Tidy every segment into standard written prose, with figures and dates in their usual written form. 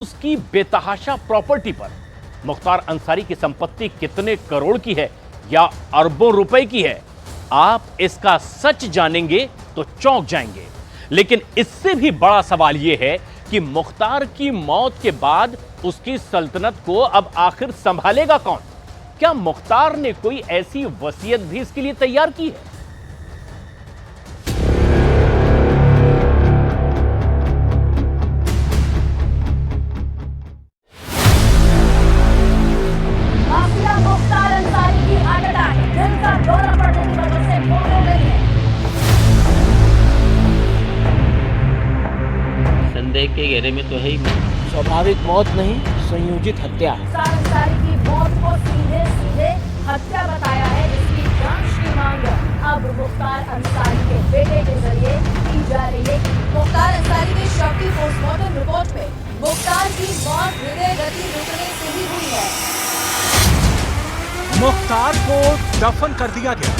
उसकी बेतहाशा प्रॉपर्टी पर मुख्तार अंसारी की संपत्ति कितने करोड़ की है या अरबों रुपए की है, आप इसका सच जानेंगे तो चौंक जाएंगे। लेकिन इससे भी बड़ा सवाल यह है कि मुख्तार की मौत के बाद उसकी सल्तनत को अब आखिर संभालेगा कौन? क्या मुख्तार ने कोई ऐसी वसीयत भी इसके लिए तैयार की है? मुख्तार अंसारी की हार्ट अटैक, दिल का दौरा पड़ने की वजह से मौत हो गई है। संदेह के घेरे में तो है ही। स्वाभाविक मौत नहीं, संयोजित हत्या। मुख्तार अंसारी की मौत को सीधे सीधे हत्या बताया है, जिसकी जांच की मांग अब मुख्तार अंसारी के बेटे के जरिए की जा रही है। मुख्तार अंसारी के शव की पोस्टमार्टम रिपोर्ट में मुख्तार की मौत हृदय गति रुकने से ही हुई है। मुख्तार को दफन कर दिया गया।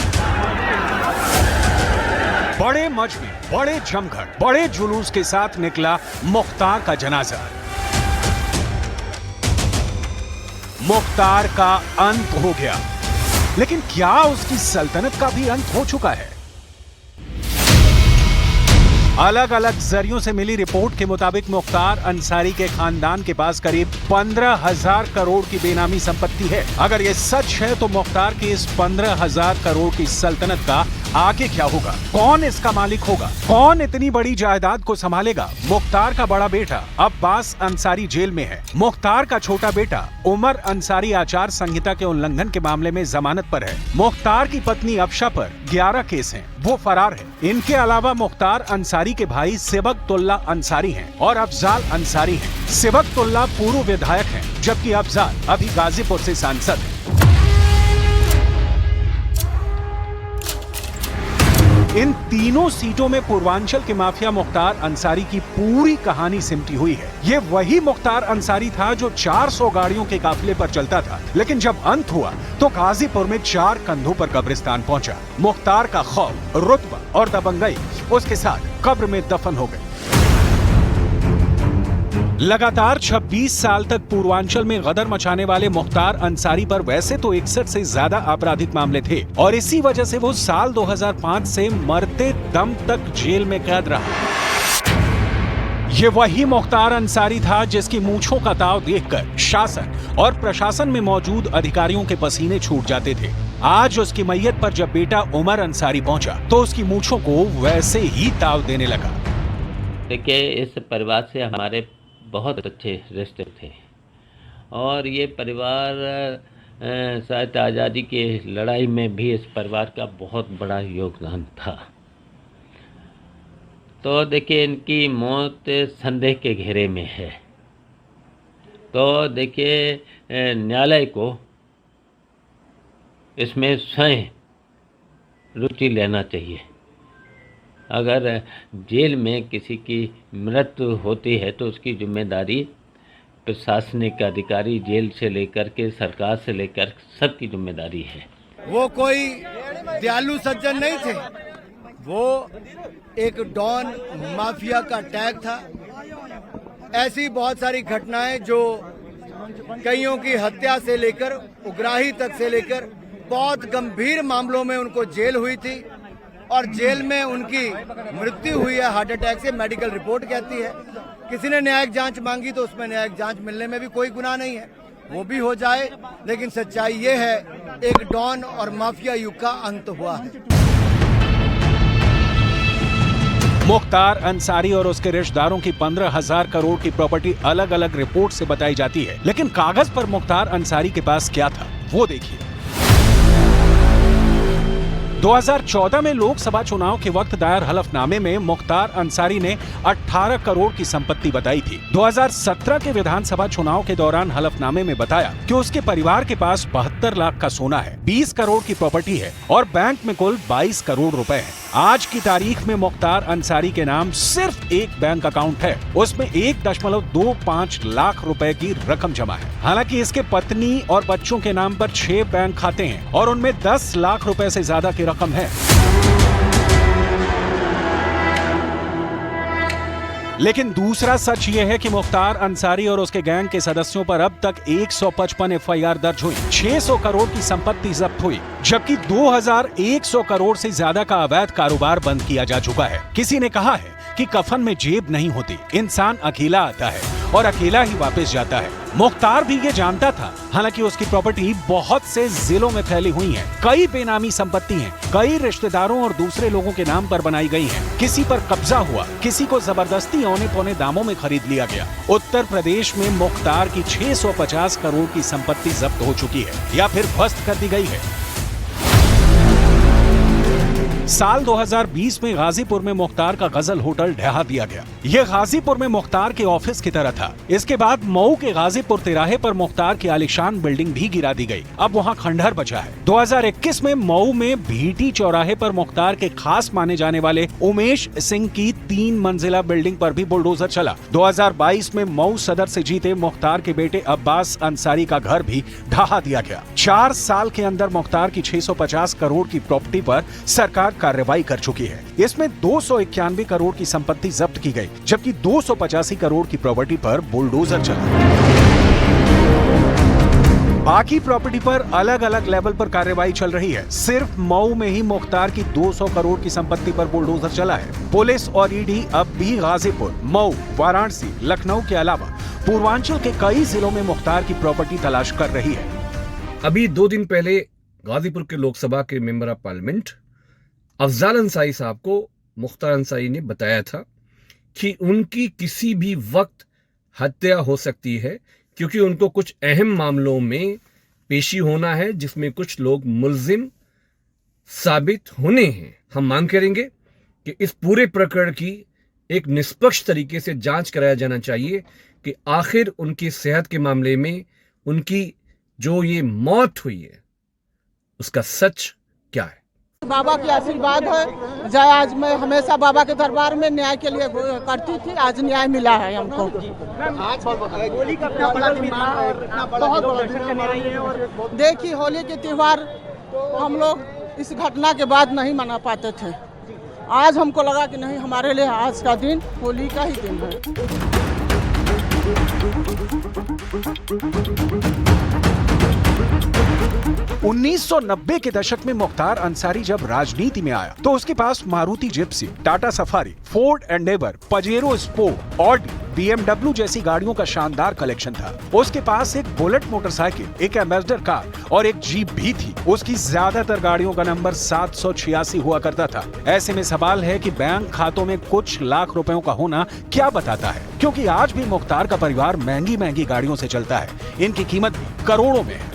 बड़े मजमे, बड़े जमघट, बड़े जुलूस के साथ निकला मुख्तार का जनाजा। मुख्तार का अंत हो गया, लेकिन क्या उसकी सल्तनत का भी अंत हो चुका है? अलग अलग जरियों से मिली रिपोर्ट के मुताबिक मुख्तार अंसारी के खानदान के पास करीब 15,000 करोड़ की बेनामी संपत्ति है। अगर यह सच है तो मुख्तार की इस 15,000 करोड़ की सल्तनत का आगे क्या होगा? कौन इसका मालिक होगा? कौन इतनी बड़ी जायदाद को संभालेगा? मुख्तार का बड़ा बेटा अब्बास अंसारी जेल में है। मुख्तार का छोटा बेटा उमर अंसारी आचार संहिता के उल्लंघन के मामले में जमानत पर है। मुख्तार की पत्नी अफशा पर 11 केस हैं, वो फरार है। इनके अलावा मुख्तार अंसारी के भाई सिबगतुल्ला अंसारी हैं और अफजाल अंसारी हैं। सिबगतुल्ला पूर्व विधायक हैं, जबकि अफजाल अभी गाजीपुर से सांसद हैं। इन तीनों सीटों में पूर्वांचल के माफिया मुख्तार अंसारी की पूरी कहानी सिमटी हुई है। ये वही मुख्तार अंसारी था जो 400 गाड़ियों के काफिले पर चलता था, लेकिन जब अंत हुआ तो गाजीपुर में 4 कंधों पर कब्रिस्तान पहुंचा। मुख्तार का खौफ, रुतबा और दबंगई उसके साथ कब्र में दफन हो गई। लगातार 26 साल तक पूर्वांचल में गदर मचाने वाले मुख्तार अंसारी पर वैसे तो 61 से ज्यादा आपराधिक मामले थे और इसी वजह से वो साल 2005 से मरते दम तक जेल में कैद रहा। ये वही मुख्तार अंसारी था जिसकी मूंछों का ताव देखकर शासन और प्रशासन में मौजूद अधिकारियों के पसीने छूट जाते थे। आज उसकी मैयत पर जब बेटा उमर अंसारी पहुंचा तो उसकी मूंछों को वैसे ही ताव देने लगा। देखिए, इस परिवार से हमारे बहुत अच्छे रिश्ते थे और ये परिवार शायद आज़ादी की लड़ाई में भी इस परिवार का बहुत बड़ा योगदान था। तो देखिए, इनकी मौत संदेह के घेरे में है। तो देखिए, न्यायालय को इसमें स्वयं रुचि लेना चाहिए। अगर जेल में किसी की मृत्यु होती है तो उसकी जिम्मेदारी प्रशासनिक अधिकारी, जेल से लेकर के सरकार से लेकर सबकी जिम्मेदारी है। वो कोई दयालु सज्जन नहीं थे, वो एक डॉन माफिया का टैग था। ऐसी बहुत सारी घटनाएं जो कईयों की हत्या से लेकर उग्राही तक से लेकर बहुत गंभीर मामलों में उनको जेल हुई थी और जेल में उनकी मृत्यु हुई है हार्ट अटैक से, मेडिकल रिपोर्ट कहती है। किसी ने न्यायिक जांच मांगी तो उसमें न्यायिक जांच मिलने में भी कोई गुनाह नहीं है, वो भी हो जाए। लेकिन सच्चाई ये है, एक डॉन और माफिया युग का अंत हुआ है। मुख्तार अंसारी और उसके रिश्तेदारों की 15,000 करोड़ की प्रॉपर्टी अलग अलग रिपोर्ट से बताई जाती है, लेकिन कागज पर मुख्तार अंसारी के पास क्या था वो देखिए। 2014 में लोकसभा चुनाव के वक्त दायर हलफनामे में मुख्तार अंसारी ने 18 करोड़ की संपत्ति बताई थी। 2017 के विधानसभा चुनाव के दौरान हलफनामे में बताया कि उसके परिवार के पास 72 लाख का सोना है, 20 करोड़ की प्रॉपर्टी है और बैंक में कुल 22 करोड़ रुपए हैं। आज की तारीख में मुख्तार अंसारी के नाम सिर्फ एक बैंक अकाउंट है, उसमें 1.25 लाख रुपए की रकम जमा है। हालांकि इसके पत्नी और बच्चों के नाम पर 6 बैंक खाते हैं और उनमें 10 लाख रुपए से ज्यादा की रकम है। लेकिन दूसरा सच ये है कि मुख्तार अंसारी और उसके गैंग के सदस्यों पर अब तक 155 एफआईआर दर्ज हुई, 600 करोड़ की संपत्ति जब्त हुई, जबकि 2100 करोड़ से ज्यादा का अवैध कारोबार बंद किया जा चुका है। किसी ने कहा है कि कफन में जेब नहीं होती, इंसान अकेला आता है और अकेला ही वापस जाता है। मुख्तार भी ये जानता था। हालांकि उसकी प्रॉपर्टी बहुत से जिलों में फैली हुई है, कई बेनामी संपत्ति हैं, कई रिश्तेदारों और दूसरे लोगों के नाम पर बनाई गई हैं। किसी पर कब्जा हुआ, किसी को जबरदस्ती औने पौने दामों में खरीद लिया गया। उत्तर प्रदेश में मुख्तार की 650 करोड़ की संपत्ति जब्त हो चुकी है या फिर ध्वस्त कर दी गई है। साल 2020 में गाजीपुर में मुख्तार का गजल होटल ढहा दिया गया। यह गाजीपुर में मुख्तार के ऑफिस की तरह था। इसके बाद मऊ के गाजीपुर तिराहे पर मुख्तार की आलीशान बिल्डिंग भी गिरा दी गई। अब वहां खंडहर बचा है। 2021 में मऊ में भीटी चौराहे पर मुख्तार के खास माने जाने वाले उमेश सिंह की 3 मंजिला बिल्डिंग पर भी बुलडोजर चला। 2022 में मऊ सदर से जीते मुख्तार के बेटे अब्बास अंसारी का घर भी ढहा दिया गया। 4 साल के अंदर मुख्तार की 650 करोड़ की प्रॉपर्टी पर सरकार कार्रवाई कर चुकी है। इसमें 291 करोड़ की संपत्ति जब्त की गई, जबकि 285 करोड़ की प्रॉपर्टी पर बुलडोजर चला। बाकी प्रॉपर्टी पर अलग अलग लेवल पर कार्रवाई चल रही है। सिर्फ मऊ में ही मुख्तार की 200 करोड़ की संपत्ति पर बुलडोजर चला है। पुलिस और ईडी अब भी गाजीपुर, मऊ, वाराणसी, लखनऊ के अलावा पूर्वांचल के कई जिलों में मुख्तार की प्रॉपर्टी तलाश कर रही है। अभी 2 दिन पहले गाजीपुर के लोकसभा के member of parliament Afzal Ansari साहब को मुख्तार अंसारी ने बताया था कि उनकी किसी भी वक्त हत्या हो सकती है, क्योंकि उनको कुछ अहम मामलों में पेशी होना है जिसमें कुछ लोग मुल्जिम साबित होने हैं। हम मांग करेंगे कि इस पूरे प्रकरण की एक निष्पक्ष तरीके से जांच कराया जाना चाहिए कि आखिर उनकी सेहत के मामले में उनकी जो ये मौत हुई है उसका सच क्या है। बाबा की आशीर्वाद है। जय आज मैं हमेशा बाबा के दरबार में न्याय के लिए करती थी, आज न्याय मिला है हमको। देखिए होली के त्योहार हम लोग इस घटना के बाद नहीं मना पाते थे। आज हमको लगा कि नहीं, हमारे लिए आज का दिन होली का ही दिन है। 1990 के दशक में मुख्तार अंसारी जब राजनीति में आया तो उसके पास Maruti Gypsy, Tata Safari, Ford Endeavour, Pajero Sport, Audi, BMW जैसी गाड़ियों का शानदार कलेक्शन था। उसके पास एक बुलेट मोटरसाइकिल, एक एम्बेसडर कार और एक जीप भी थी। उसकी ज्यादातर गाड़ियों का नंबर 786 हुआ करता था। ऐसे में सवाल है कि बैंक खातों में कुछ लाख रुपयों का होना क्या बताता है, क्योंकि आज भी मुख्तार का परिवार महंगी महंगी गाड़ियों से चलता है। इनकी कीमत भी करोड़ों में है।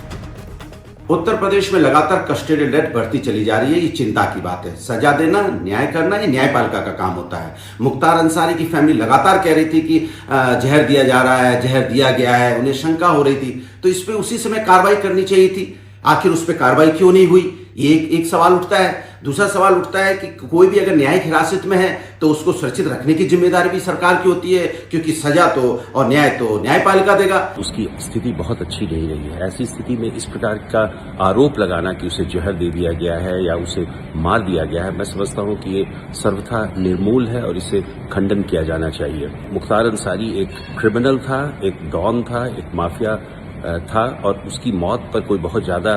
उत्तर प्रदेश में लगातार कस्टोडियल डेथ बढ़ती चली जा रही है। ये चिंता की बात है। सजा देना, न्याय करना ये न्यायपालिका का काम होता है। मुख्तार अंसारी की फैमिली लगातार कह रही थी कि जहर दिया जा रहा है, जहर दिया गया है, उन्हें शंका हो रही थी, तो इस पे उसी समय कार्रवाई करनी चाहिए थी। आखिर उस पर कार्रवाई क्यों नहीं हुई, ये एक सवाल उठता है। दूसरा सवाल उठता है कि कोई भी अगर न्यायिक हिरासत में है तो उसको सुरक्षित रखने की जिम्मेदारी भी सरकार की होती है, क्योंकि सजा तो और न्याय तो न्यायपालिका देगा। उसकी स्थिति बहुत अच्छी नहीं रही है। ऐसी स्थिति में इस प्रकार का आरोप लगाना कि उसे जहर दे दिया गया है या उसे मार दिया गया है, मैं समझता हूं कि ये सर्वथा निर्मूल है और इसे खंडन किया जाना चाहिए। मुख्तार अंसारी एक क्रिमिनल था, एक डॉन था, एक माफिया था और उसकी मौत पर कोई बहुत ज्यादा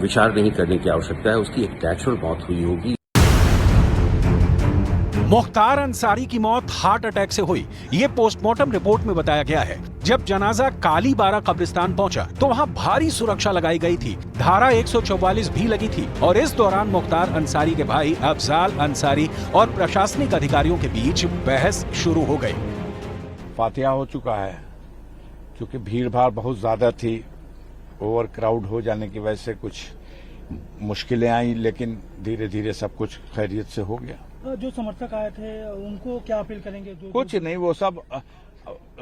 विचार नहीं करने की आवश्यकता है। उसकी एक नेचुरल मौत हुई होगी। मुख्तार अंसारी की मौत हार्ट अटैक से हुई, ये पोस्टमार्टम रिपोर्ट में बताया गया है। जब जनाजा काली बारा कब्रिस्तान पहुंचा तो वहां भारी सुरक्षा लगाई गई थी। धारा 144 भी लगी थी और इस दौरान मुख्तार अंसारी के भाई अफजाल अंसारी और प्रशासनिक अधिकारियों के बीच बहस शुरू हो गई। फातिहा हो चुका है, क्योंकि भीड़ भाड़ बहुत ज्यादा थी। ओवर क्राउड हो जाने की वजह से कुछ मुश्किलें आई, लेकिन धीरे धीरे सब कुछ खैरियत से हो गया। जो समर्थक आए थे उनको क्या अपील करेंगे? कुछ नहीं, वो सब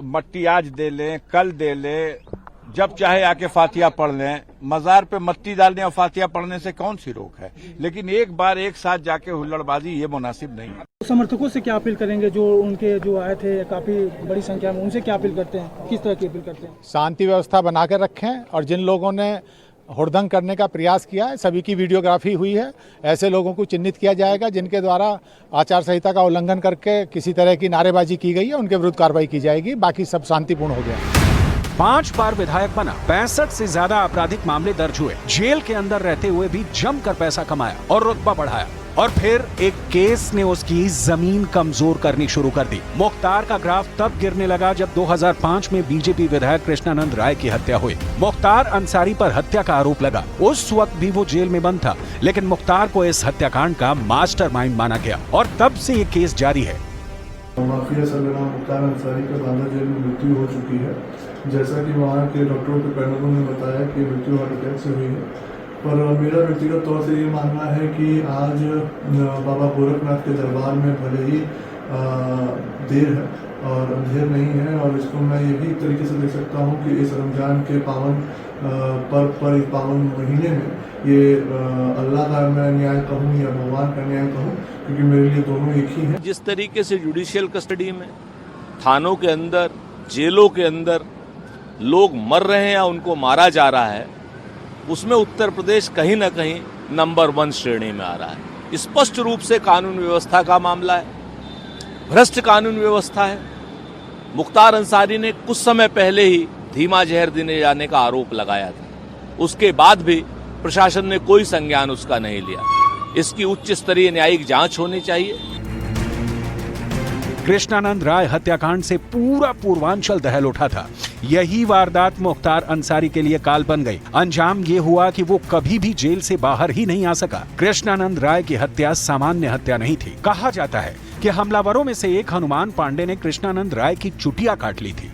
मट्टी आज दे लें, कल दे लें, जब चाहे आके फातिहा पढ़ लें। मजार पे मट्टी डालने और फातिहा पढ़ने से कौन सी रोक है, लेकिन एक बार एक साथ जाके हुल्लड़बाजी ये मुनासिब नहीं है। समर्थकों से क्या अपील करेंगे जो उनके जो आए थे काफी बड़ी संख्या में, उनसे क्या अपील करते हैं, किस तरह की अपील करते हैं? शांति व्यवस्था बनाकर रखें और जिन लोगों ने हुड़दंग करने का प्रयास किया है। सभी की वीडियोग्राफी हुई है। ऐसे लोगों को चिन्हित किया जाएगा जिनके द्वारा आचार संहिता का उल्लंघन करके किसी तरह की नारेबाजी की गई है, उनके विरुद्ध कार्रवाई की जाएगी। बाकी सब शांतिपूर्ण हो गया। 5 बार विधायक बना, 65 से ज्यादा आपराधिक मामले दर्ज हुए, जेल के अंदर रहते हुए भी जमकर पैसा कमाया और रुतबा बढ़ाया, और फिर एक केस ने उसकी जमीन कमजोर करनी शुरू कर दी। मुख्तार का ग्राफ तब गिरने लगा जब 2005 में बीजेपी विधायक कृष्णानंद राय की हत्या हुई। मुख्तार अंसारी पर हत्या का आरोप लगा। उस वक्त भी वो जेल में बंद था, लेकिन मुख्तार को इस हत्याकांड का मास्टरमाइंड माना गया और तब से ये केस जारी है। माफिया सरगना मुख्तार अंसारी का बांदा जेल में मृत्यु हो चुकी है। जैसा कि वहाँ के डॉक्टरों के पैनलों ने बताया कि मृत्यु हार्ट अटैक से हुई है, पर मेरा व्यक्तिगत तौर से ये मानना है कि आज बाबा गोरखनाथ के दरबार में भले ही देर है और अंधेर नहीं है, और इसको मैं ये भी एक तरीके से देख सकता हूँ कि इस रमजान के पावन पर्व पर इस पावन महीने में ये अल्लाह का मैं न्याय कहूँ या भगवान का न्याय कहूँ, क्योंकि मेरे लिए दोनों एक ही हैं। जिस तरीके से जुडिशियल कस्टडी में, थानों के अंदर, जेलों के अंदर लोग मर रहे हैं या उनको मारा जा रहा है, उसमें उत्तर प्रदेश कहीं ना कहीं नंबर 1 श्रेणी में आ रहा है। स्पष्ट रूप से कानून व्यवस्था का मामला है, भ्रष्ट कानून व्यवस्था है। मुख्तार अंसारी ने कुछ समय पहले ही धीमा जहर देने जाने का आरोप लगाया था, उसके बाद भी प्रशासन ने कोई संज्ञान उसका नहीं लिया। इसकी उच्च स्तरीय न्यायिक जांच होनी चाहिए। कृष्णानंद राय हत्याकांड से पूरा पूर्वांचल दहल उठा था। यही वारदात मुख्तार अंसारी के लिए काल बन गई। अंजाम ये हुआ कि वो कभी भी जेल से बाहर ही नहीं आ सका। कृष्णानंद राय की हत्या सामान्य हत्या नहीं थी। कहा जाता है कि हमलावरों में से एक हनुमान पांडे ने कृष्णानंद राय की चुटिया काट ली थी।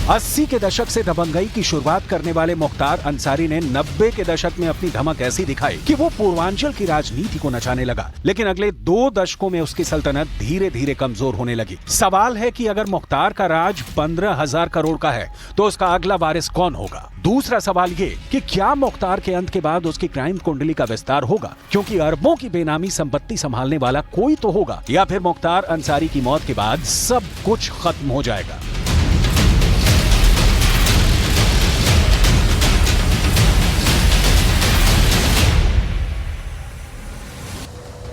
अस्सी के दशक से दबंगई की शुरुआत करने वाले मुख्तार अंसारी ने 90 के दशक में अपनी धमक ऐसी दिखाई कि वो पूर्वांचल की राजनीति को नचाने लगा। लेकिन अगले 2 दशकों में उसकी सल्तनत धीरे धीरे कमजोर होने लगी। सवाल है कि अगर मुख्तार का राज 15,000 करोड़ का है तो उसका अगला वारिस कौन होगा? दूसरा सवाल ये कि क्या मुख्तार के अंत के बाद उसकी क्राइम कुंडली का विस्तार होगा, क्योंकि अरबों की बेनामी संपत्ति संभालने वाला कोई तो होगा, या फिर मुख्तार अंसारी की मौत के बाद सब कुछ खत्म हो जाएगा?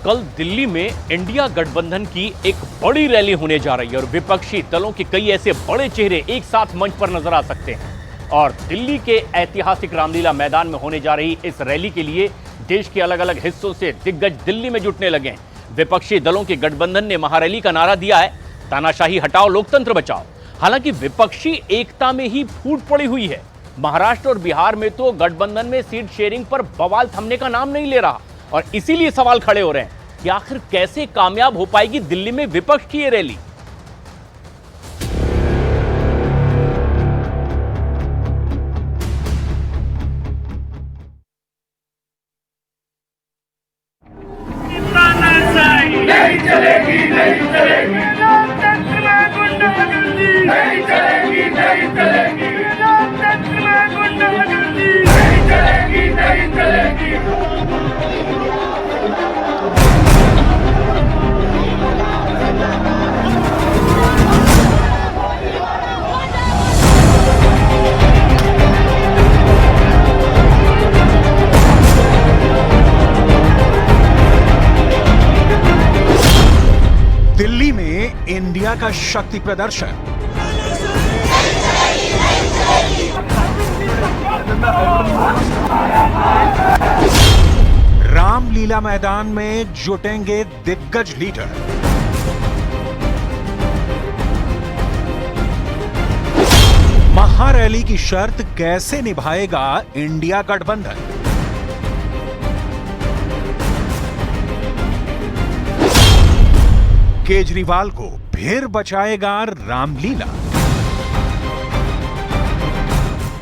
कल दिल्ली में इंडिया गठबंधन की एक बड़ी रैली होने जा रही है और विपक्षी दलों के कई ऐसे बड़े चेहरे एक साथ मंच पर नजर आ सकते हैं। और दिल्ली के ऐतिहासिक रामलीला मैदान में होने जा रही इस रैली के लिए देश के अलग अलग हिस्सों से दिग्गज दिल्ली में जुटने लगे हैं। विपक्षी दलों के गठबंधन ने महारैली का नारा दिया है, तानाशाही हटाओ, लोकतंत्र बचाओ। हालांकि विपक्षी एकता में ही फूट पड़ी हुई है। महाराष्ट्र और बिहार में तो गठबंधन में सीट शेयरिंग पर बवाल थमने का नाम नहीं ले रहा, और इसीलिए सवाल खड़े हो रहे हैं कि आखिर कैसे कामयाब हो पाएगी दिल्ली में विपक्ष की ये रैली। नहीं चलेगी, नहीं चलेगी, लोकतंत्र में गुंडागर्दी नहीं चलेगी, नहीं चलेगी, लोकतंत्र में गुंडागर्दी नहीं चलेगी, नहीं चलेगी। दिल्ली में इंडिया का शक्ति प्रदर्शन। रामलीला मैदान में जुटेंगे दिग्गज लीडर। महारैली की शर्त कैसे निभाएगा इंडिया गठबंधन? केजरीवाल को फिर बचाएगा रामलीला।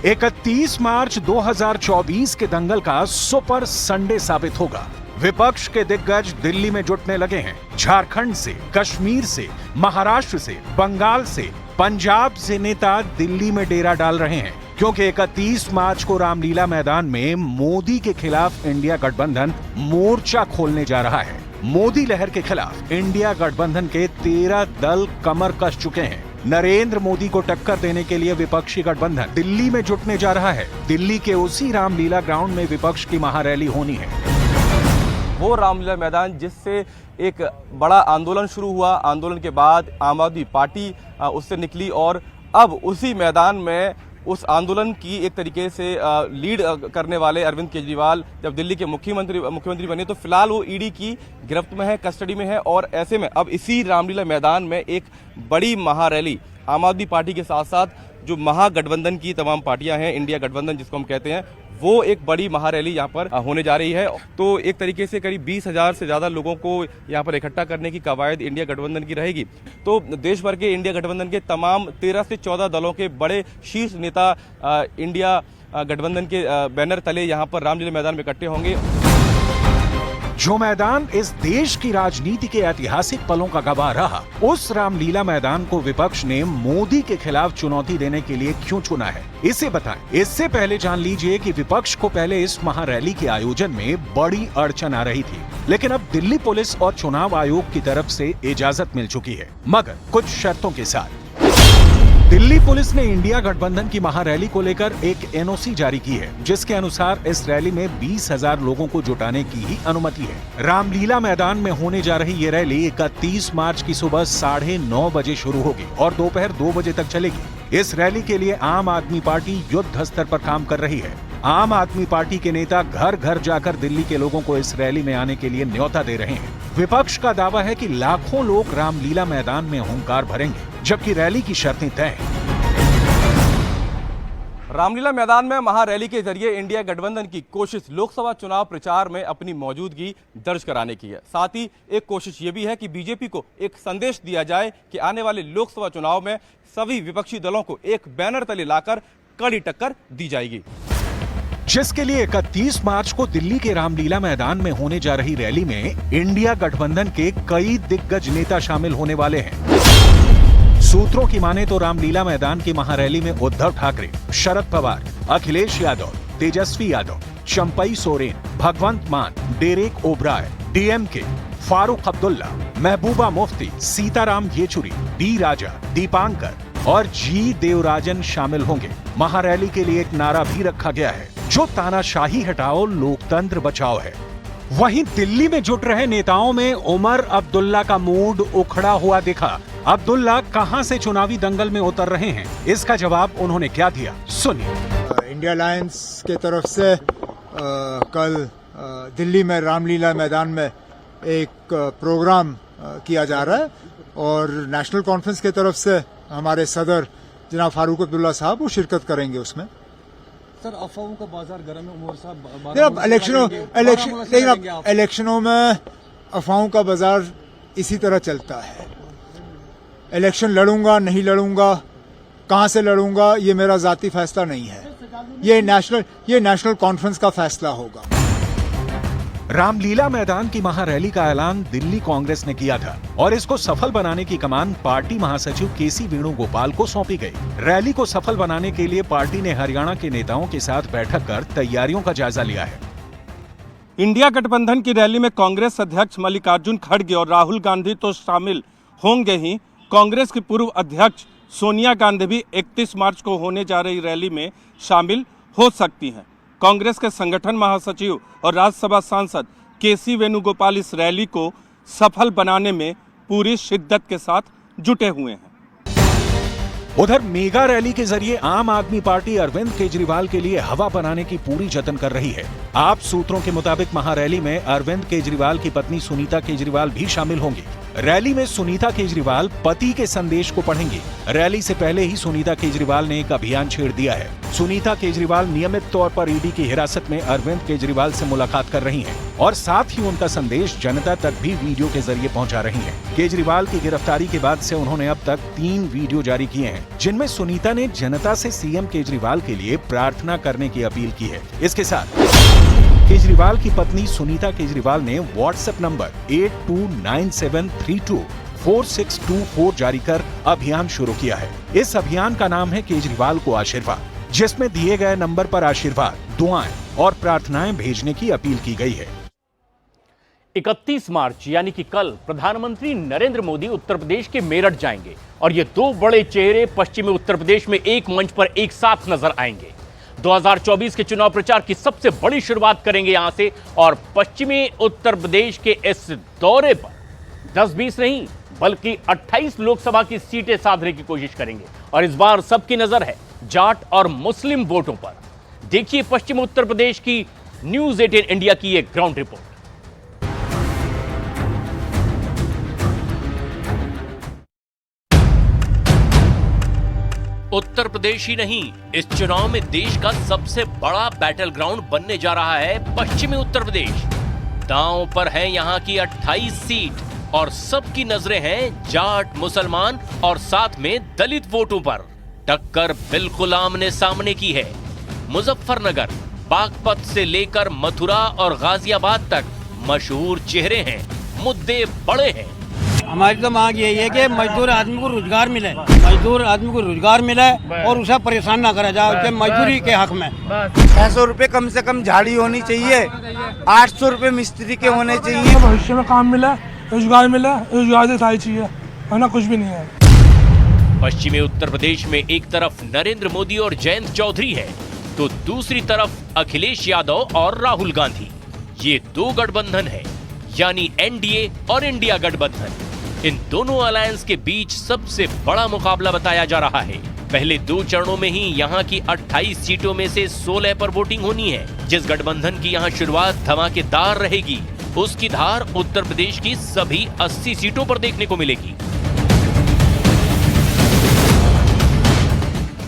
31 मार्च 2024 के दंगल का सुपर संडे साबित होगा। विपक्ष के दिग्गज दिल्ली में जुटने लगे हैं। झारखंड से, कश्मीर से, महाराष्ट्र से, बंगाल से, पंजाब से नेता दिल्ली में डेरा डाल रहे हैं। क्योंकि 31 मार्च को रामलीला मैदान में मोदी के खिलाफ इंडिया गठबंधन मोर्चा खोलने जा रहा है। मोदी लहर के खिलाफ इंडिया गठबंधन के 13 दल कमर कस चुके हैं। नरेंद्र मोदी को टक्कर देने के लिए विपक्षी गठबंधन दिल्ली में जुटने जा रहा है। दिल्ली के उसी रामलीला ग्राउंड में विपक्ष की महारैली होनी है। वो रामलीला मैदान जिससे एक बड़ा आंदोलन शुरू हुआ, आंदोलन के बाद आम आदमी पार्टी उससे निकली और अब उसी मैदान में उस आंदोलन की एक तरीके से लीड करने वाले अरविंद केजरीवाल जब दिल्ली के मुख्यमंत्री बने तो फिलहाल वो ईडी की गिरफ्त में है, कस्टडी में है और ऐसे में अब इसी रामलीला मैदान में एक बड़ी महारैली आम आदमी पार्टी के साथ साथ जो महागठबंधन की तमाम पार्टियां हैं, इंडिया गठबंधन जिसको हम कहते हैं, वो एक बड़ी महारैली यहाँ पर होने जा रही है। तो एक तरीके से करीब 20,000 से ज्यादा लोगों को यहाँ पर इकट्ठा करने की कवायद इंडिया गठबंधन की रहेगी। तो देश भर के इंडिया गठबंधन के तमाम 13 से 14 दलों के बड़े शीर्ष नेता इंडिया गठबंधन के बैनर तले यहाँ पर रामलीला मैदान में इकट्ठे होंगे। जो मैदान इस देश की राजनीति के ऐतिहासिक पलों का गवाह रहा, उस रामलीला मैदान को विपक्ष ने मोदी के खिलाफ चुनौती देने के लिए क्यों चुना है, इसे बताएं। इससे पहले जान लीजिए कि विपक्ष को पहले इस महारैली के आयोजन में बड़ी अड़चन आ रही थी, लेकिन अब दिल्ली पुलिस और चुनाव आयोग की तरफ से इजाजत मिल चुकी है, मगर कुछ शर्तों के साथ। दिल्ली पुलिस ने इंडिया गठबंधन की महारैली को लेकर एक एनओसी जारी की है, जिसके अनुसार इस रैली में 20,000 लोगों को जुटाने की ही अनुमति है। रामलीला मैदान में होने जा रही ये रैली 31 मार्च की सुबह 9:30 बजे शुरू होगी और दोपहर 2 बजे तक चलेगी। इस रैली के लिए आम आदमी पार्टी युद्ध स्तर पर काम कर रही है। आम आदमी पार्टी के नेता घर घर जाकर दिल्ली के लोगों को इस रैली में आने के लिए न्योता दे रहे हैं। विपक्ष का दावा है कि लाखों लोग रामलीला मैदान में हुंकार भरेंगे, जबकि रैली की शर्तें तय हैं। रामलीला मैदान में महारैली के जरिए इंडिया गठबंधन की कोशिश लोकसभा चुनाव प्रचार में अपनी मौजूदगी दर्ज कराने की है। साथ ही एक कोशिश ये भी है कि बीजेपी को एक संदेश दिया जाए कि आने वाले लोकसभा चुनाव में सभी विपक्षी दलों को एक बैनर तले लाकर कड़ी टक्कर दी जाएगी, जिसके लिए 31 मार्च को दिल्ली के रामलीला मैदान में होने जा रही रैली में इंडिया गठबंधन के कई दिग्गज नेता शामिल होने वाले हैं। सूत्रों की माने तो रामलीला मैदान की महारैली में उद्धव ठाकरे, शरद पवार, अखिलेश यादव, तेजस्वी यादव, चंपई सोरेन, भगवंत मान, Derek O'Brien, DMK, Farooq Abdullah, Mehbooba Mufti, Sitaram Yechury, D राजा, दीपांकर और जी देवराजन शामिल होंगे। महारैली के लिए एक नारा भी रखा गया है, जो तानाशाही हटाओ लोकतंत्र बचाओ है। वहीं दिल्ली में जुट रहे नेताओं में उमर अब्दुल्ला का मूड उखड़ा हुआ दिखा। अब्दुल्ला कहां से चुनावी दंगल में उतर रहे हैं, इसका जवाब उन्होंने क्या दिया, सुनिए। इंडिया अलायंस के तरफ से कल दिल्ली में रामलीला मैदान में एक प्रोग्राम किया जा रहा है और नेशनल कॉन्फ्रेंस के तरफ से हमारे सदर जनाब फारूक अब्दुल्ला साहब वो शिरकत करेंगे उसमें। सर, अफवाहों का बाजार गर्म है उमर साहब। इलेक्शनों में अफवाहों का बाजार इसी तरह चलता है। इलेक्शन लड़ूंगा नहीं लड़ूंगा, कहां से लड़ूंगा, ये मेरा जाती फैसला नहीं है, ये नेशनल कॉन्फ्रेंस का फैसला होगा। रामलीला मैदान की महारैली का ऐलान दिल्ली कांग्रेस ने किया था और इसको सफल बनाने की कमान पार्टी महासचिव केसी वेणुगोपाल को सौंपी गई। रैली को सफल बनाने के लिए पार्टी ने हरियाणा के नेताओं के साथ बैठक कर तैयारियों का जायजा लिया है। इंडिया गठबंधन की रैली में कांग्रेस अध्यक्ष मल्लिकार्जुन खड़गे और राहुल गांधी तो शामिल होंगे ही, कांग्रेस की पूर्व अध्यक्ष सोनिया गांधी भी 31 मार्च को होने जा रही रैली में शामिल हो सकती हैं। कांग्रेस के संगठन महासचिव और राज्यसभा सांसद केसी वेणुगोपाल इस रैली को सफल बनाने में पूरी शिद्दत के साथ जुटे हुए हैं। उधर मेगा रैली के जरिए आम आदमी पार्टी अरविंद केजरीवाल के लिए हवा बनाने की पूरी जतन कर रही है। आप सूत्रों के मुताबिक महारैली में अरविंद केजरीवाल की पत्नी सुनीता केजरीवाल भी शामिल होंगी। रैली में सुनीता केजरीवाल पति के संदेश को पढ़ेंगी। रैली से पहले ही सुनीता केजरीवाल ने एक अभियान छेड़ दिया है। सुनीता केजरीवाल नियमित तौर पर ईडी की हिरासत में अरविंद केजरीवाल से मुलाकात कर रही हैं और साथ ही उनका संदेश जनता तक भी वीडियो के जरिए पहुंचा रही हैं। केजरीवाल की गिरफ्तारी के बाद से उन्होंने अब तक 3 वीडियो जारी किए हैं, जिनमें सुनीता ने जनता से सीएम केजरीवाल के लिए प्रार्थना करने की अपील की है। इसके साथ केजरीवाल की पत्नी सुनीता केजरीवाल ने व्हाट्सएप नंबर 8297324624 जारी कर अभियान शुरू किया है। इस अभियान का नाम है केजरीवाल को आशीर्वाद। जिसमें दिए गए नंबर पर आशीर्वाद, दुआएं और प्रार्थनाएं भेजने की अपील की गई है। 31 मार्च यानी कि कल प्रधानमंत्री नरेंद्र मोदी उत्तर प्रदेश के मेरठ जाएंगे और ये दो बड़े चेहरे पश्चिमी उत्तर प्रदेश में एक मंच पर एक साथ नजर आएंगे। 2024 के चुनाव प्रचार की सबसे बड़ी शुरुआत करेंगे यहां से और पश्चिमी उत्तर प्रदेश के इस दौरे पर 10-20 नहीं बल्कि 28 लोकसभा की सीटें साधने की कोशिश करेंगे और इस बार सबकी नजर है जाट और मुस्लिम वोटों पर। देखिए पश्चिमी उत्तर प्रदेश की न्यूज़ 18 इंडिया की एक ग्राउंड रिपोर्ट। उत्तर प्रदेश ही नहीं, इस चुनाव में देश का सबसे बड़ा बैटल ग्राउंड बनने जा रहा है पश्चिमी उत्तर प्रदेश। दांव पर है यहां की 28 सीट और सबकी नजरें हैं जाट, मुसलमान और साथ में दलित वोटों पर। टक्कर बिल्कुल आमने सामने की है। मुजफ्फरनगर, बागपत से लेकर मथुरा और गाजियाबाद तक मशहूर चेहरे हैं, मुद्दे बड़े हैं। हमारी तो मांग यही है कि मजदूर आदमी को रोजगार मिले, मजदूर आदमी को रोजगार मिले और उसे परेशान ना करा जाए मजदूरी के हक में। 600 रुपए कम से कम झाड़ी होनी चाहिए, 800 रुपए मिस्त्री के होने चाहिए। भविष्य में काम मिला, रोजगार मिला, रोजगार से सारी चाहिए, वरना कुछ भी नहीं है। पश्चिमी उत्तर प्रदेश में एक तरफ नरेंद्र मोदी और जयंत चौधरी है तो दूसरी तरफ अखिलेश यादव और राहुल गांधी। ये दो गठबंधन है यानी एनडीए और इंडिया गठबंधन। इन दोनों अलायंस के बीच सबसे बड़ा मुकाबला बताया जा रहा है। पहले 2 चरणों में ही यहां की 28 सीटों में से 16 पर वोटिंग होनी है। जिस गठबंधन की यहां शुरुआत धमाकेदार रहेगी उसकी धार उत्तर प्रदेश की सभी 80 सीटों पर देखने को मिलेगी।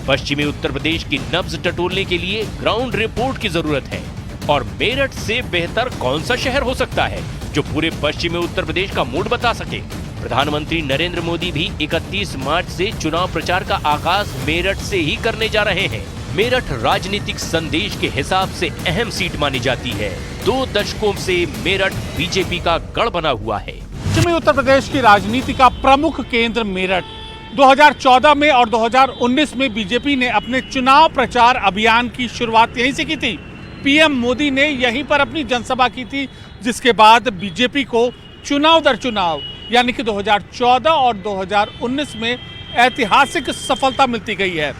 पश्चिमी उत्तर प्रदेश की नब्ज टटोलने के लिए ग्राउंड रिपोर्ट की जरूरत है और मेरठ से बेहतर कौन सा शहर हो सकता है जो पूरे पश्चिमी उत्तर प्रदेश का मूड बता सके। प्रधानमंत्री नरेंद्र मोदी भी 31 मार्च से चुनाव प्रचार का आगाज मेरठ से ही करने जा रहे हैं। मेरठ राजनीतिक संदेश के हिसाब से अहम सीट मानी जाती है। 2 दशकों से मेरठ बीजेपी का गढ़ बना हुआ है। पश्चिमी उत्तर प्रदेश की राजनीति का प्रमुख केंद्र मेरठ। 2014 में और 2019 में बीजेपी ने अपने चुनाव प्रचार अभियान की शुरुआत यहीं से की थी। पीएम मोदी ने यहीं पर अपनी जनसभा की थी, जिसके बाद बीजेपी को चुनाव दर चुनाव यानी कि 2014 और 2019 में ऐतिहासिक सफलता मिलती गई है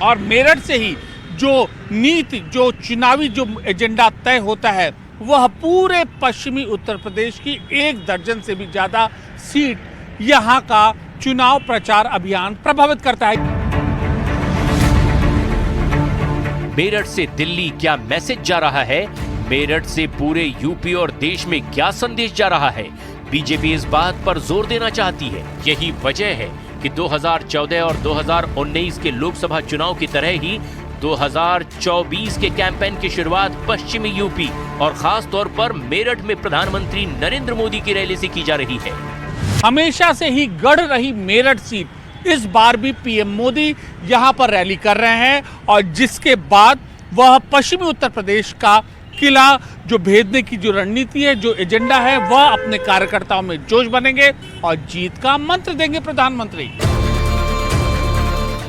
और मेरठ से ही जो नीति, जो चुनावी जो एजेंडा तय होता है वह पूरे पश्चिमी उत्तर प्रदेश की 1 दर्जन से भी ज्यादा सीट यहां का चुनाव प्रचार अभियान प्रभावित करता है। मेरठ से दिल्ली क्या मैसेज जा रहा है, मेरठ से पूरे यूपी और देश में क्या संदेश जा रहा है, बीजेपी इस बात पर जोर देना चाहती है। यही वजह है कि 2014 और 2019 के लोकसभा चुनाव की तरह ही 2024 के कैंपेन की शुरुआत पश्चिमी यूपी और खास तौर पर मेरठ में प्रधानमंत्री नरेंद्र मोदी की रैली से की जा रही है। हमेशा से ही गढ़ रही मेरठ सीट इस बार भी पीएम मोदी यहां पर रैली कर रहे हैं और जिसके बाद वह पश्चिमी उत्तर प्रदेश का किला जो भेदने की जो रणनीति है, जो एजेंडा है, वह अपने कार्यकर्ताओं में जोश बनेंगे और जीत का मंत्र देंगे प्रधानमंत्री।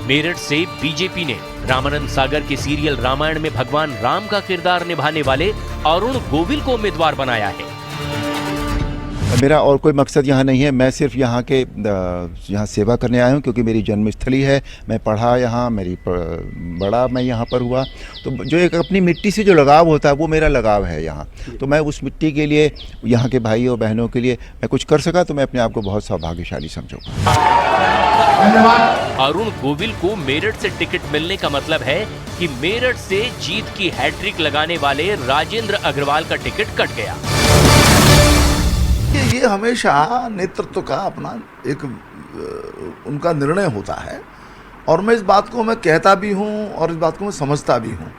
मेरठ से बीजेपी ने रामानंद सागर के सीरियल रामायण में भगवान राम का किरदार निभाने वाले अरुण गोविल को उम्मीदवार बनाया है। मेरा और कोई मकसद यहाँ नहीं है, मैं सिर्फ यहाँ सेवा करने आया हूँ क्योंकि मेरी जन्मस्थली है। मैं पढ़ा यहाँ, बड़ा मैं यहाँ पर हुआ, तो जो एक अपनी मिट्टी से जो लगाव होता है वो मेरा लगाव है यहाँ। तो मैं उस मिट्टी के लिए, यहाँ के भाई और बहनों के लिए मैं कुछ कर सका तो मैं अपने आप को बहुत सौभाग्यशाली समझूंगा। अरुण गोविल को मेरठ से टिकट मिलने का मतलब है कि मेरठ से जीत की हैट्रिक लगाने वाले राजेंद्र अग्रवाल का टिकट कट गया। ये हमेशा नेतृत्व का अपना एक उनका निर्णय होता है और मैं इस बात को मैं कहता भी हूँ और इस बात को मैं समझता भी हूँ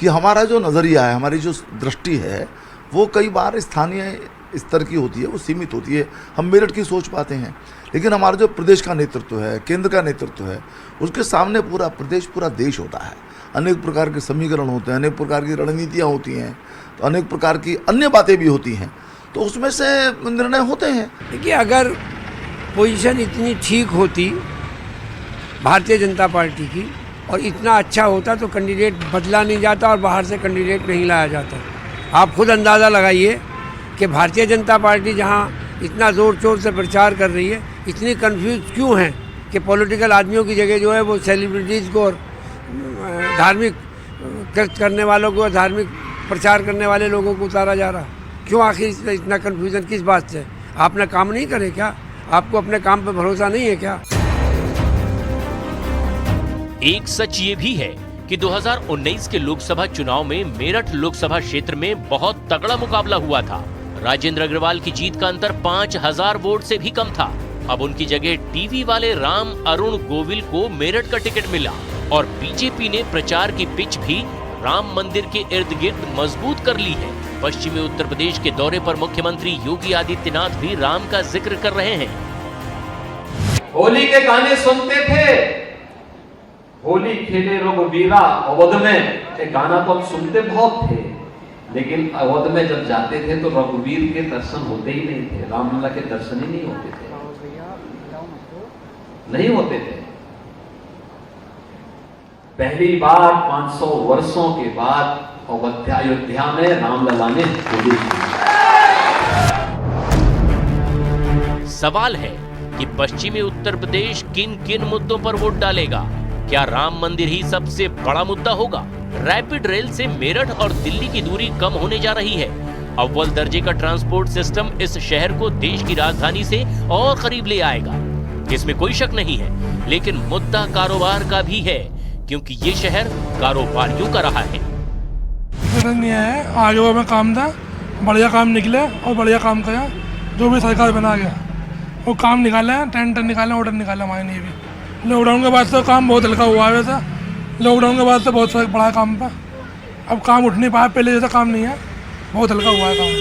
कि हमारा जो नज़रिया है, हमारी जो दृष्टि है वो कई बार स्थानीय स्तर की होती है, वो सीमित होती है। हम मेरठ की सोच पाते हैं, लेकिन हमारा जो प्रदेश का नेतृत्व है, केंद्र का नेतृत्व है, उसके सामने पूरा प्रदेश, पूरा देश होता है। अनेक प्रकार के समीकरण होते हैं, अनेक प्रकार की रणनीतियाँ होती हैं, तो अनेक प्रकार की अन्य बातें भी होती हैं, तो उसमें से निर्णय होते हैं। देखिए, अगर पोजीशन इतनी ठीक होती भारतीय जनता पार्टी की और इतना अच्छा होता तो कैंडिडेट बदला नहीं जाता और बाहर से कैंडिडेट नहीं लाया जाता। आप खुद अंदाज़ा लगाइए कि भारतीय जनता पार्टी जहाँ इतना ज़ोर शोर से प्रचार कर रही है, इतनी कंफ्यूज क्यों हैं कि पॉलिटिकल आदमियों की जगह जो है वो सेलिब्रिटीज़ को और धार्मिक करने वालों को, धार्मिक प्रचार करने वाले लोगों को उतारा जा रहा। क्यों आखिर इतना कन्फ्यूज़न किस बात से? आपने काम नहीं करे क्या? आपको अपने काम पे भरोसा नहीं है क्या? एक सच ये भी है कि 2019 के लोकसभा चुनाव में मेरठ लोकसभा क्षेत्र में बहुत तगड़ा मुकाबला हुआ था। राजेंद्र अग्रवाल की जीत का अंतर 5000 वोट से भी कम था। अब उनकी जगह टीवी वाले राम अरुण गोविल को मेरठ का टिकट मिला और बीजेपी ने प्रचार की पिच भी राम मंदिर के इर्द गिर्द मजबूत कर ली है। पश्चिमी उत्तर प्रदेश के दौरे पर मुख्यमंत्री योगी आदित्यनाथ भी राम का जिक्र कर रहे हैं। होली के गाने सुनते थे, होली खेले रघुवीरा अवध में, ये गाना तो हम सुनते बहुत थे, लेकिन अवध में जब जाते थे तो रघुवीर के दर्शन होते ही नहीं थे, रामलला के दर्शन ही नहीं होते थे, नहीं होते थे। पहली बार 500 वर्षों के बाद अयोध्या में रामलला ने होली की। सवाल है कि पश्चिमी उत्तर प्रदेश किन किन मुद्दों पर वोट डालेगा? क्या राम मंदिर ही सबसे बड़ा मुद्दा होगा? रैपिड रेल से मेरठ और दिल्ली की दूरी कम होने जा रही है। अव्वल दर्जे का ट्रांसपोर्ट सिस्टम इस शहर को देश की राजधानी से और करीब ले आएगा, इसमें कोई शक नहीं है। लेकिन मुद्दा कारोबार का भी है, क्योंकि ये शहर कारोबारियों का रहा है। नहीं है, आगे वो में काम था, बढ़िया काम निकले और बढ़िया काम किया। जो भी सरकार बना गया वो काम निकाले, टेंडर निकाले, ऑर्डर निकाले हमारे लिए भी। लॉकडाउन के बाद से काम बहुत हल्का हुआ है। वैसा लॉकडाउन के बाद से बहुत फर्क पड़ा है काम पर। अब काम उठ नहीं पाया, पहले जैसा काम नहीं है, बहुत हल्का हुआ है काम।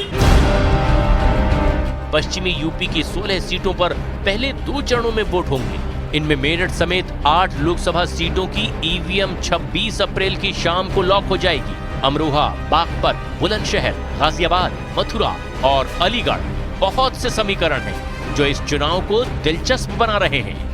पश्चिमी यूपी की 16 सीटों पर पहले 2 चरणों में वोट होंगे। इनमें मेरठ समेत 8 लोकसभा सीटों की ईवीएम 26 अप्रैल की शाम को लॉक हो जाएगी। अमरोहा, बागपत, बुलंदशहर, गाजियाबाद, मथुरा और अलीगढ़ बहुत से समीकरण हैं जो इस चुनाव को दिलचस्प बना रहे हैं।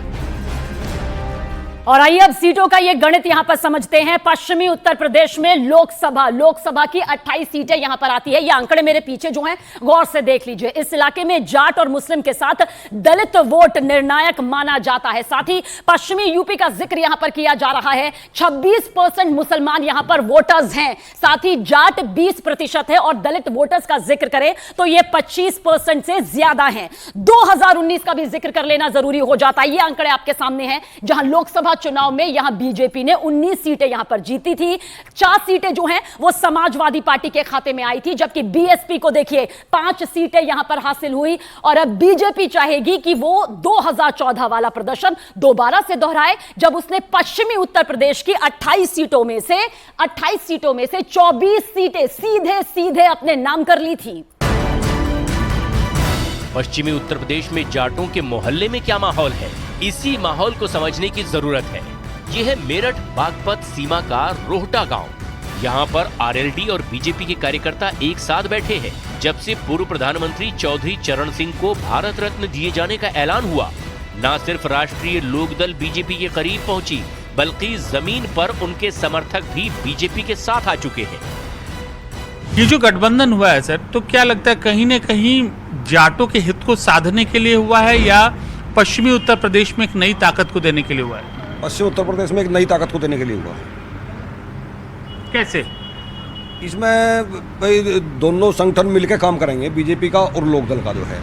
और आइए अब सीटों का ये गणित यहां पर समझते हैं। पश्चिमी उत्तर प्रदेश में लोकसभा की 28 सीटें यहां पर आती है। ये आंकड़े मेरे पीछे जो हैं गौर से देख लीजिए। इस इलाके में जाट और मुस्लिम के साथ दलित वोट निर्णायक माना जाता है। साथ ही पश्चिमी यूपी का जिक्र यहां पर किया जा रहा है। 26% मुसलमान यहां पर वोटर्स हैं, साथ ही जाट 20% है और दलित वोटर्स का जिक्र करें तो ये 25% से ज्यादा है। 2019 का भी जिक्र कर लेना जरूरी हो जाता है। ये आंकड़े आपके सामने हैं, जहां लोकसभा चुनाव में यहां बीजेपी ने 19 सीटें यहां पर जीती थी। 4 सीटें जो हैं वो समाजवादी पार्टी के खाते में आई थी, जबकि बीएसपी को देखिए 5 सीटें यहां पर हासिल हुई। और अब बीजेपी चाहेगी कि वो 2014 वाला प्रदर्शन दोबारा से दोहराए, जब उसने पश्चिमी उत्तर प्रदेश की 28 सीटों में से 24 सीटें सीधे सीधे अपने नाम कर ली थी। पश्चिमी उत्तर प्रदेश में जाटों के मोहल्ले में क्या माहौल है, इसी माहौल को समझने की जरूरत है। यह है मेरठ बागपत सीमा का रोहटा गांव। यहां पर आरएलडी और बीजेपी के कार्यकर्ता एक साथ बैठे हैं। जब से पूर्व प्रधानमंत्री चौधरी चरण सिंह को भारत रत्न दिए जाने का ऐलान हुआ, न सिर्फ राष्ट्रीय लोकदल बीजेपी के करीब पहुंची, बल्कि जमीन पर उनके समर्थक भी बीजेपी के साथ आ चुके हैं। ये जो गठबंधन हुआ है सर, तो क्या लगता है कहीं न कहीं जाटों के हित को साधने के लिए हुआ है या पश्चिमी उत्तर प्रदेश में एक नई ताकत को देने के लिए हुआ है? पश्चिमी उत्तर प्रदेश में एक नई ताकत को देने के लिए हुआ है। कैसे? इसमें भाई दोनों संगठन मिलकर काम करेंगे, बीजेपी का और लोकदल का जो है,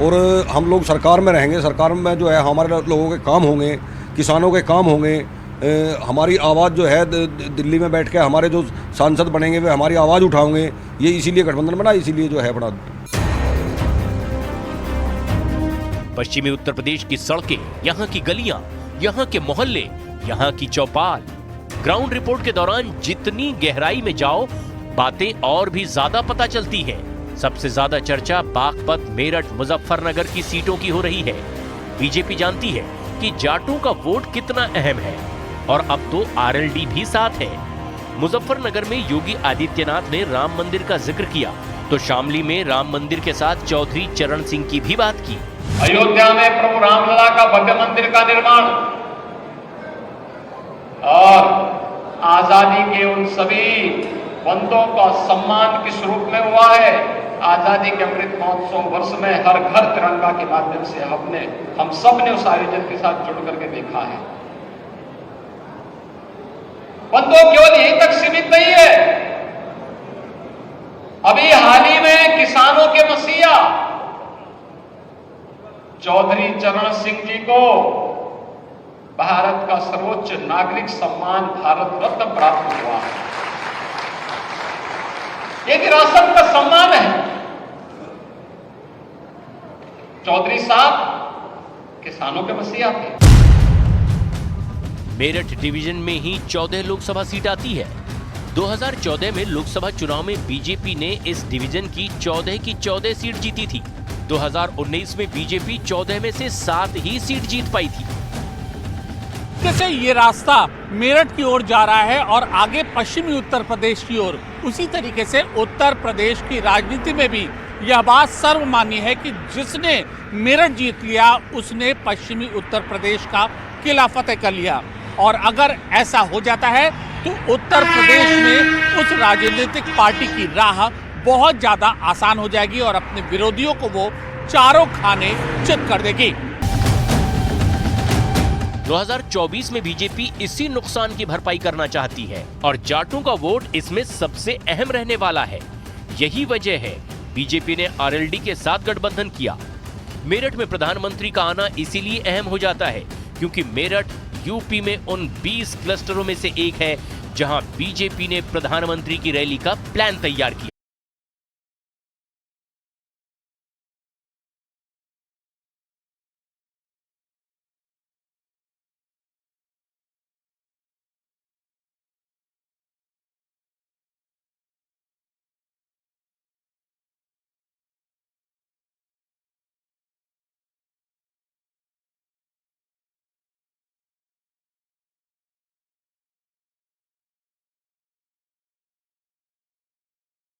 और हम लोग सरकार में रहेंगे। सरकार में जो है हमारे लोगों के काम होंगे, किसानों के काम होंगे। हमारी आवाज़ जो है दिल्ली में बैठ के हमारे जो सांसद बनेंगे वे हमारी आवाज़ उठाएंगे। ये इसीलिए गठबंधन बना, इसीलिए जो है बड़ा। पश्चिमी उत्तर प्रदेश की सड़कें, यहाँ की गलियां, यहाँ के मोहल्ले, यहाँ की चौपाल। ग्राउंड रिपोर्ट के दौरान जितनी गहराई में जाओ, बातें और भी ज्यादा पता चलती है। सबसे ज्यादा चर्चा बागपत, मेरठ, मुजफ्फरनगर की सीटों की हो रही है। बीजेपी जानती है कि जाटों का वोट कितना अहम है और अब तो आरएलडी भी साथ है। मुजफ्फरनगर में योगी आदित्यनाथ ने राम मंदिर का जिक्र किया, तो शामली में राम मंदिर के साथ चौधरी चरण सिंह की भी बात की। अयोध्या में प्रभु रामलला का भव्य मंदिर का निर्माण और आजादी के उन सभी बंदों का सम्मान किस रूप में हुआ है। आजादी के अमृत महोत्सव वर्ष में हर घर तिरंगा के माध्यम से हम सब ने उस आयोजन के साथ जुड़ करके देखा है। बंदूक केवल यहीं तक सीमित नहीं है। अभी हाल ही में किसानों के मसीहा चौधरी चरण सिंह जी को भारत का सर्वोच्च नागरिक सम्मान भारत रत्न प्राप्त हुआ है। ये विरासत का सम्मान है। चौधरी साहब किसानों के मसीहा थे। मेरठ डिवीजन में ही 14 लोकसभा सीट आती है। 2014 में लोकसभा चुनाव में बीजेपी ने इस डिवीजन की 14 सीट जीती थी। 2019 में बीजेपी 14 में से 7 ही सीट जीत पाई थी। जैसे ये रास्ता मेरठ की ओर जा रहा है और आगे पश्चिमी उत्तर प्रदेश की ओर, उसी तरीके से उत्तर प्रदेश की राजनीति में भी यह बात सर्वमान्य है कि जिसने मेरठ जीत लिया उसने पश्चिमी उत्तर प्रदेश का किला फतेह कर लिया। और अगर ऐसा हो जाता है तो उत्तर प्रदेश में उस राजनीतिक पार्टी की राह बहुत ज्यादा आसान हो जाएगी और अपने विरोधियों को वो चारों खाने चित कर देगी। 2024 में बीजेपी इसी नुकसान की भरपाई करना चाहती है और जाटों का वोट इसमें सबसे अहम रहने वाला है। यही वजह है बीजेपी ने आरएलडी के साथ गठबंधन किया। मेरठ में प्रधानमंत्री का आना इसीलिए अहम हो जाता है क्योंकि मेरठ यूपी में उन 20 क्लस्टरों में से एक है जहां बीजेपी ने प्रधानमंत्री की रैली का प्लान तैयार किया।